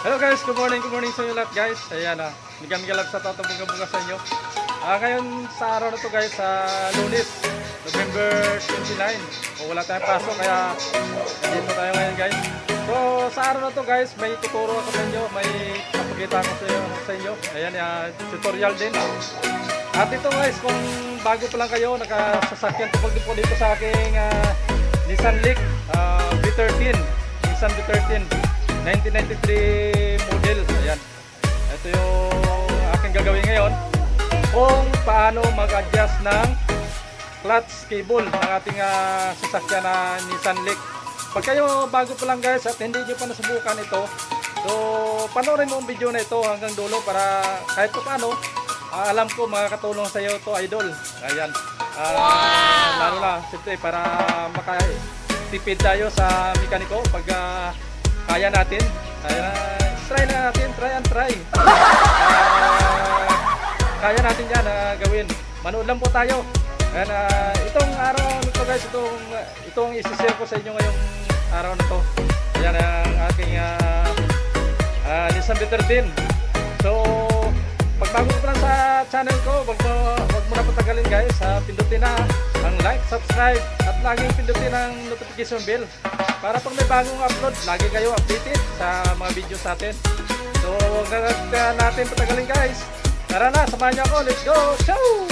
Hello guys, good morning sa inyo lahat guys. Ayan na, miga-miga sa tatong sa inyo. Ngayon sa araw na to guys, sa Lunes, November 29. Wala tayong pasok kaya dito tayo ngayon guys. So sa araw na to guys, may tuturo ako sa inyo, may papakita ako sa inyo. Ayan, tutorial din. At ito guys, kung bago pa lang kayo, nakasasakyan po dito sa aking Nissan Leaf V13. Nissan V13. 1993 model. Ayan. Ito yung aking gagawin ngayon kung paano mag-adjust ng clutch cable ng ating sasakyan na Nissan Leaf. Pag kayo bago pa lang guys at hindi nyo pa nasubukan ito, so panoorin mo ang video na ito hanggang dulo para kahit pa paano alam ko makakatulong sa iyo to idol. Ayan. Lalo na siyempre para makatipid tayo sa mekaniko pag kaya natin. Try na natin, try and try. Kaya natin yan gawin. Manood lang po tayo. And, itong araw nito guys, itong isi-share ko sa inyo ngayong araw na to. Ayan ang aking Nissan V13. So, pag bago ko lang sa channel ko, wag mo na patagalin guys. Pindutin na ang like, subscribe at laging pindutin ang notification bell para pag may bagong upload, lagi kayo updated sa mga videos natin. So, huwag na natin patagalin guys. Tara na, samahan niyo ako. Let's go! Show!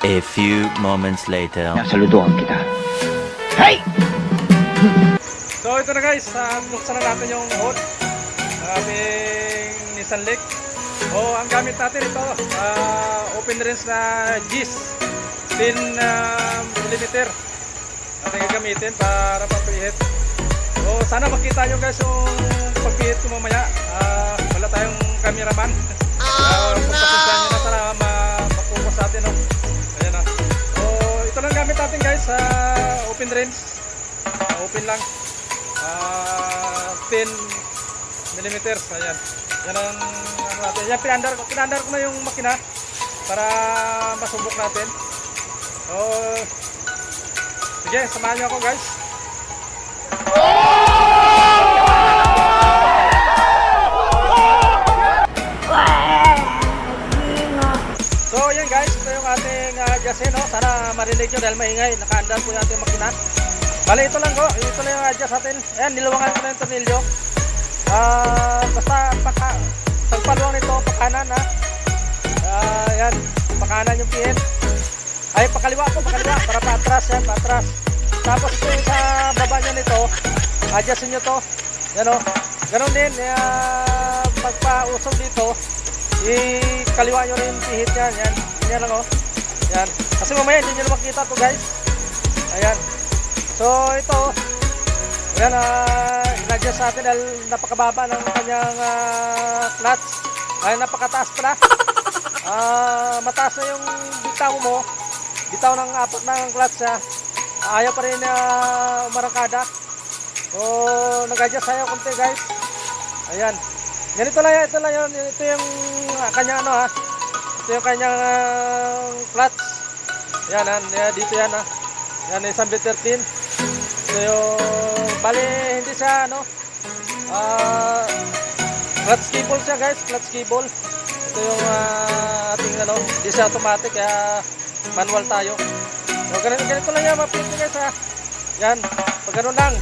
A few moments later. Nasaludoan kita. Hey! So ito na guys, buksan na natin yung hood ng ating Nissan Leaf. Ang gamit natin ito, open range na GIS 10mm ating gagamitin para papihit. So sana makita nyo guys yung papihit ko mamaya. Wala tayong cameraman. Pagpasensya nyo na sana mapokus sa atin. Ayan na. So ito lang gamit natin guys, open range. Open lang. 10mm. Ayan. Yan ang ano natin. Yan, pinandar ko na yung makina para masubok natin. So, sige, samahan nyo ako guys. So, yan guys. Ito yung ating adjust, no? Sana marinig nyo dahil maingay. Nakaandar po yung ating makina. Bale, ito lang ko. Ito lang yung adjust natin. Ayan, niluwangan ko na yung tornilyo. Basta pagpaluwang nito, pakanan ha. Ayan, pakanan yung pihit. Ay, pakaliwa po, pakaliwa. Para paatras yan, paatras. Tapos ito yung sa baba nyo nito, adjustin nyo to. Yan o. Ganon din, pagpausog dito, ikaliwa nyo rin yung pihit yan. Yan, yan lang o. Yan. Kasi mamaya hindi nyo na makita to guys. Ayan. So ito, yan, in-adjust natin dahil napakababa ng kanyang clutch. Ay, napakataas pala. Mataas na yung bitaw mo. Bitaw ng apat ng clutch siya. Ayaw pa rin umarangkada. So nag-adjust tayo konti guys. Ayan. Ganito lang yan, ito lang yun. Ito yung kanyang ano ha. Ito yung kanyang clutch. Yan, dito yan ha. Yan, Nissan V13. So yung bali hindi siya ano clutch cable siya guys, clutch cable. Ito yung ating ano, hindi siya automatic kaya manual tayo. So ganito lang yan, mapili guys ha. Yan, pag ganun lang.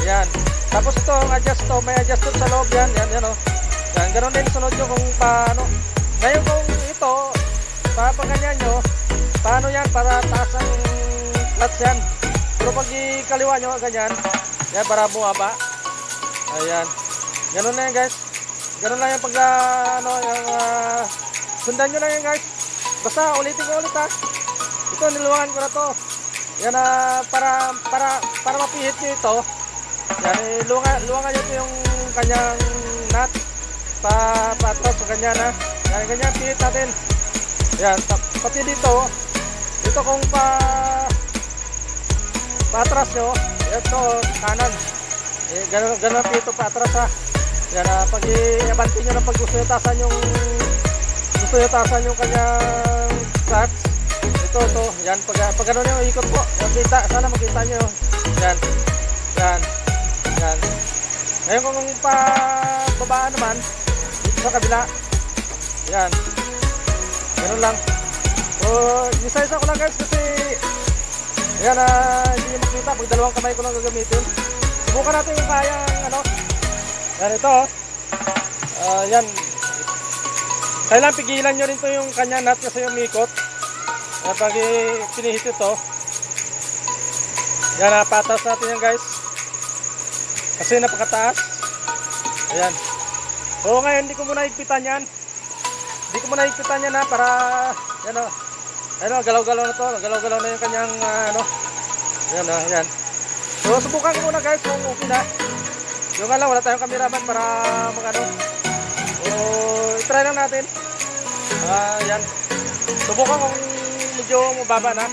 Yan. Tapos ito ang adjust to, may adjust to sa loob yan, yan o. Yan, ganun din sunod nyo kung paano. Ngayon kung ito, papaganyan nyo, paano yan para taas ang clutch yan. Pero pag ikaliwa nyo ganyan, yan para bumaba. Ayan. Ganun na yan guys. Ganun lang yan pag yung, sundan nyo na yan guys. Basta ulitin ko ulit ha. Ito niluwangan ko na to. Yan para mapihit nyo ito. Yan, luwangan nyo ito yung kanyang nut. Patras o ganyan ha. Yan, ganyan pihit natin. Yan, pati dito kung patras nyo, ito, kanan. Ganun pito patras ha. Yan, pag i-abanti nyo ng pag gusto nyo tasan yung kanyang clutch. Ito, yan, pag gano'n yung ikot po, makita, sana makita nyo. Yan. Ngayon kung pababaan naman, dito sa kabila, yan. Ganun lang. So, isa-isa ko lang guys kasi yan, hindi nyo makita pag dalawang kamay ko lang gagamitin. Subukan natin yung kayang yan ito. Yan. Kailangan pigilan nyo rin to yung kanya nut kasi umikot. Pag pinihit ito, yan, patas natin yan guys. Kasi napakataas. Ayan. So ngayon hindi ko muna higpitan yan. Para yan galaw-galaw na to. Galaw-galaw na yung kanyang yan. So subukan ko muna guys kung okay na. Yung nga lang, wala tayong cameraman para So i-try lang natin. Yan. Subukan kung medyo mababa na.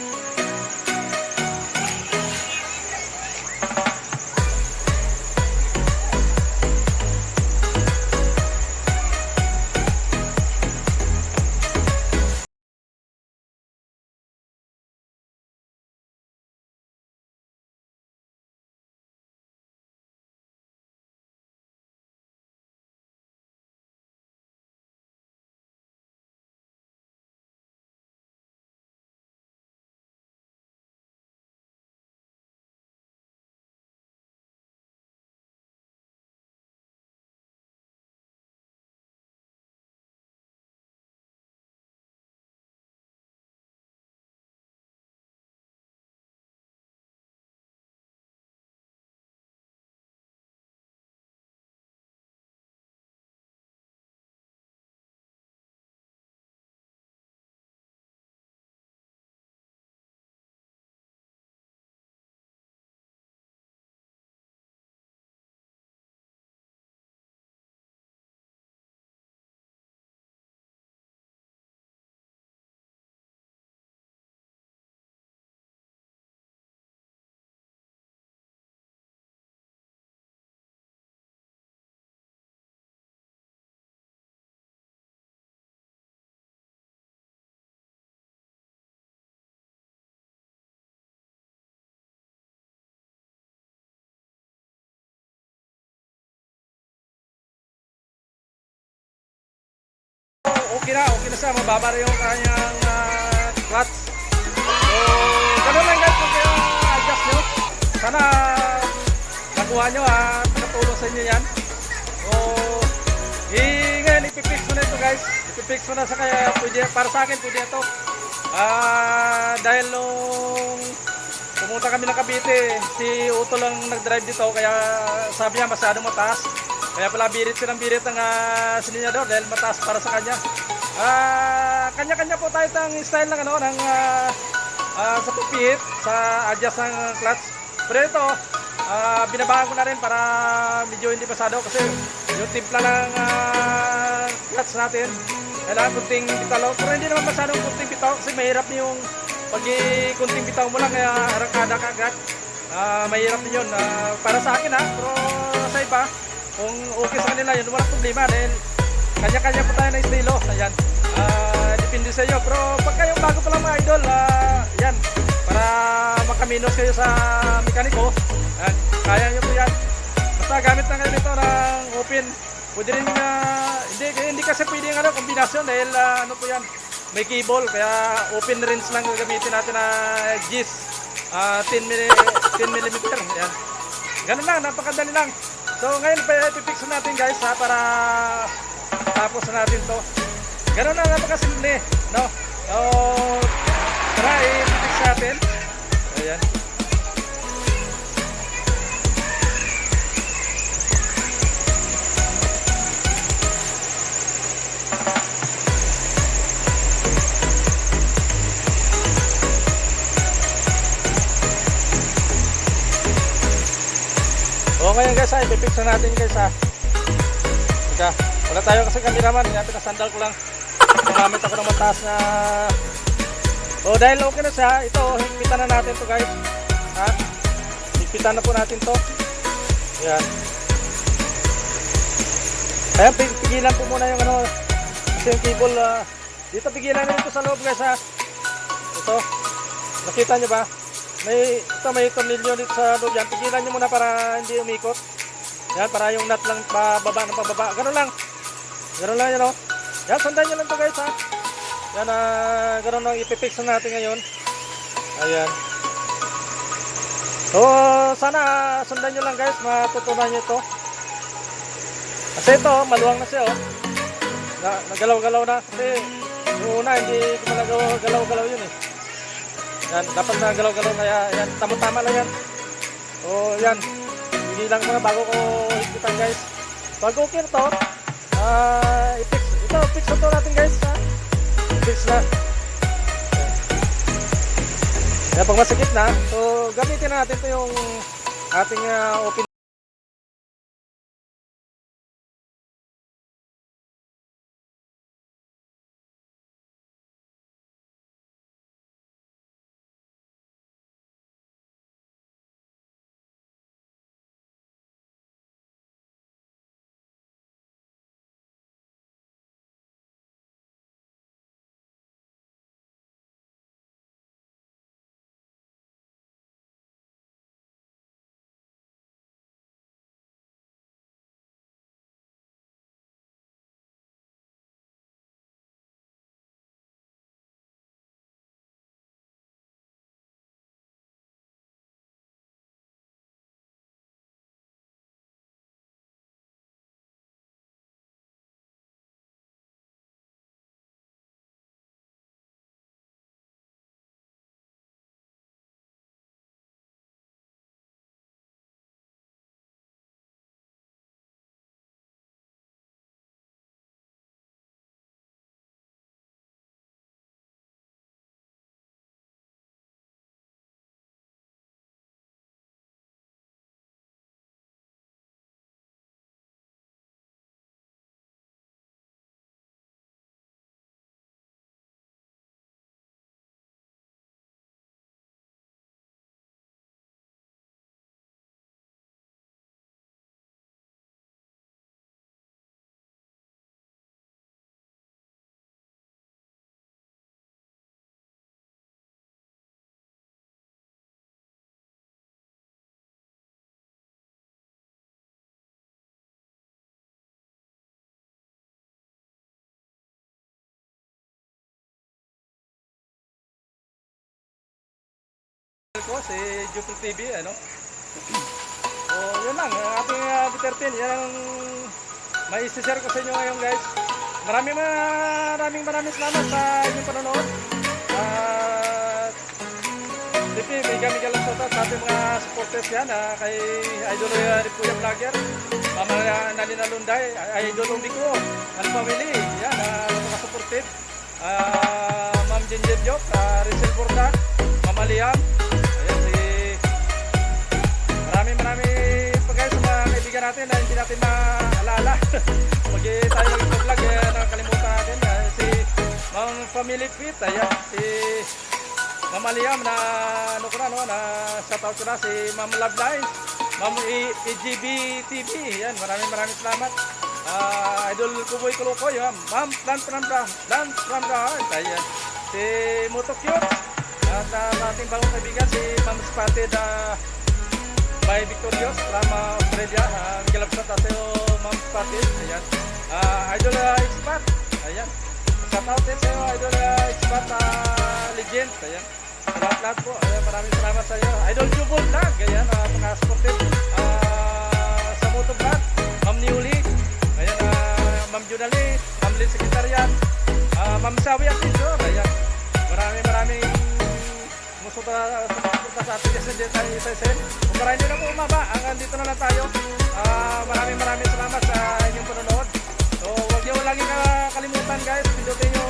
Okay na siya, mababa rin yung kanyang clutch. So, ganun lang guys kung kayo adjust nyo. Sana nakuha nyo at nakatulong sa inyo yan. So, ngayon ipipix mo na ito guys. Ipipix mo na sa kaya, para sa akin pwede ito. Dahil nung pumunta kami ng Cavite, si Uto lang nag-drive dito, kaya sabi niya masyadong mataas. Kaya pala birit ng silinyador dahil mataas para sa kanya. Kanya-kanya po tayo ng style ng sa pipihit, sa adjust ng clutch. Pero ito, binabaan ko na rin para medyo hindi pasado kasi yung timpla ng clutch natin kailangan kunting bitaw. Pero hindi naman masyadong kunting bitaw kasi mahirap yung pag kunting bitaw mo lang kaya arangkada ka agad. Mahirap din yun. Para sa akin pero sa iba, kung okay sa kanila yun, walang problema dahil kanya-kanya po tayo na estilo. Ayan. Depende sa iyo. Pero pag kayong bago pa lang mga idol, yan, para makaminos kayo sa mekaniko, kaya nyo po yan. Basta gamit lang kayo nito ng open. Pwede rin, hindi kasi pwede yung kombinasyon dahil po yan, may cable. Kaya open rinse lang gagamitin natin na gis, 10mm. Yan. Ganun lang, napakadali lang. So ngayon ipipix natin guys para tapos na natin to. Ganun na, napakasimple, no? So tara, ipipix natin. Ayan. So ngayon guys, ipipix na natin guys Teka, wala tayo kasi cameraman, kaya pinasandal ko lang. Gamit ako ng mataas na. So dahil okay na siya, ito higpitan na natin to guys. sundan na po natin to. Ayan. Ayan, pigilan po muna yung ano, kasi yung cable, dito pigilan na dito sa loob guys ha. Ito, nakita nyo ba? May tornilyo dito sa loob yan. Pigilan nyo muna para hindi umikot. Yan, para yung nut lang pababa ng pababa. Ganun lang. Ganun lang yan o. Yan, sundan nyo lang to guys ha. Yan, ganun lang ipipix na natin ngayon. Ayan. So, sana sundan nyo lang guys. Matutunan nyo ito. Kasi ito, maluwang na siya oh. Nagalaw-galaw na. Kasi yung una, hindi ko malagalaw-galaw yun eh. Yan, dapat na galaw-galaw. Kaya yan, tama-tama lang yan. So, yan. Hindi lang muna bago ko higpitan guys. Pag okay na to, i-fix. Ito, fix na to natin guys. I-fix na. Yan, pag masakit na, so gamitin na natin to yung ating open. Ko si Jupil TV ano. So yun lang ang ating Duterte, yan ang may i-share ko sa inyo ngayon guys. Maraming salamat sa inyong panonood. Mega lang sa ating mga supporters yan kay Idol Ripuya Vlogger, Mama Nalina Lunday, Idol Umbiko, and family yan, napaka-supportive. Ma'am Ginger Joke, Rizal Borda, Mama Liam. Marami pa guys sa mga kaibigan natin na hindi natin maalala. Pag tayo nag-vlog, nakakalimutan natin. Si Ma'am Family Fit, ayan, si Mama Liam na ano ko na, no, na shoutout ko na, si Ma'am Love Lines, Ma'am EGB TV, ayan, maraming salamat. Idol Kuboy Kulukoy, Ma'am Plan from the Heart, ayan, si Moto Cute, at ating bagong kaibigan si Ma'am Spotted by Victorious from Australia. Galapsat tayo Ma'am Spotted, ayan. Idol Expat, ayan. Shout out din sa'yo, Idol Expat Legend, ayan. Lahat po, ayan, maraming salamat sa iyo. Idol Jubol Vlog, ayan, mga-supported sa Moto Vlog. Ma'am Niuli, ayan, Ma'am Junali, Ma'am Lynn Secretarian, Ma'am Sawi at Tiso, ayan. Maraming musuta sa ating guys na dyan tayo isa-isin. Kung marami nyo na po umaba, hanggang dito na lang tayo. Maraming salamat sa inyong panonood. So huwag nyo lagi kalimutan guys, pindutin nyo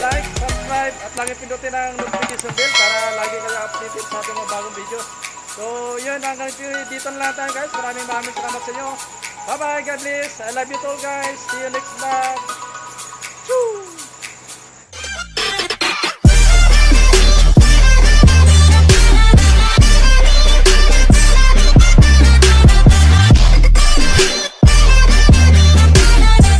like, subscribe, at lagi pindutin ang notification bell para lagi kayo updated sa ating mga bagong video. So yun, hanggang dito na lang tayo guys. Maraming salamat sa inyo. Bye bye, God bless. I love you all guys. See you next vlog.